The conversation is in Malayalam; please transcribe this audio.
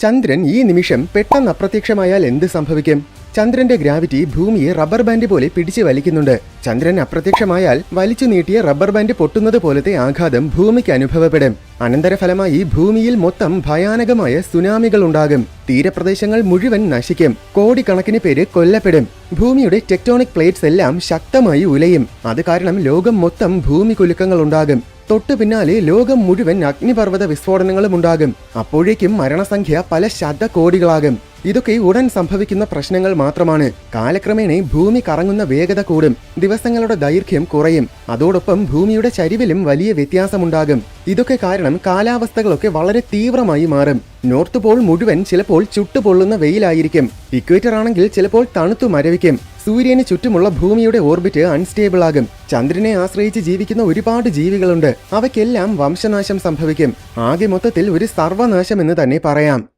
ചന്ദ്രൻ ഈ നിമിഷം പെട്ടെന്ന് അപ്രത്യക്ഷമായാൽ എന്ത് സംഭവിക്കും? ചന്ദ്രന്റെ ഗ്രാവിറ്റി ഭൂമിയെ റബ്ബർ ബാൻഡ് പോലെ പിടിച്ചു വലിക്കുന്നുണ്ട്. ചന്ദ്രൻ അപ്രത്യക്ഷമായാൽ വലിച്ചു നീട്ടിയ റബ്ബർ ബാൻഡ് പൊട്ടുന്നത് പോലത്തെ ആഘാതം ഭൂമിക്ക് അനുഭവപ്പെടും. അനന്തരഫലമായി ഭൂമിയിൽ മൊത്തം ഭയാനകമായ സുനാമികൾ ഉണ്ടാകും. തീരപ്രദേശങ്ങൾ മുഴുവൻ നശിക്കും. കോടിക്കണക്കിന് പേര് കൊല്ലപ്പെടും. ഭൂമിയുടെ ടെക്ടോണിക് പ്ലേറ്റ്സ് എല്ലാം ശക്തമായി ഉലയും. അത് കാരണം ലോകം മൊത്തം ഭൂമി കുലുക്കങ്ങൾ ഉണ്ടാകും. തൊട്ടു പിന്നാലെ ലോകം മുഴുവൻ അഗ്നിപർവ്വത വിസ്ഫോടനങ്ങളും ഉണ്ടാകും. അപ്പോഴേക്കും മരണസംഖ്യ പല ശതകോടികളാകും. ഇതൊക്കെ ഉടൻ സംഭവിക്കുന്ന പ്രശ്നങ്ങൾ മാത്രമാണ്. കാലക്രമേണ ഭൂമി കറങ്ങുന്ന വേഗത കൂടും. ദിവസങ്ങളുടെ ദൈർഘ്യം കുറയും. അതോടൊപ്പം ഭൂമിയുടെ ചരിവിലും വലിയ വ്യത്യാസമുണ്ടാകും. ഇതൊക്കെ കാരണം കാലാവസ്ഥകളൊക്കെ വളരെ തീവ്രമായി മാറും. നോർത്ത് പോൾ മുഴുവൻ ചിലപ്പോൾ ചുട്ടുപൊള്ളുന്ന വെയിലായിരിക്കും. ഇക്വേറ്റർ ആണെങ്കിൽ ചിലപ്പോൾ തണുത്തു മരവിക്കും. സൂര്യന് ചുറ്റുമുള്ള ഭൂമിയുടെ ഓർബിറ്റ് അൺസ്റ്റേബിൾ ആകും. ചന്ദ്രനെ ആശ്രയിച്ച് ജീവിക്കുന്ന ഒരുപാട് ജീവികളുണ്ട്. അവയ്ക്കെല്ലാം വംശനാശം സംഭവിക്കും. ആകെ മൊത്തത്തിൽ ഒരു സർവനാശം എന്ന് തന്നെ പറയാം.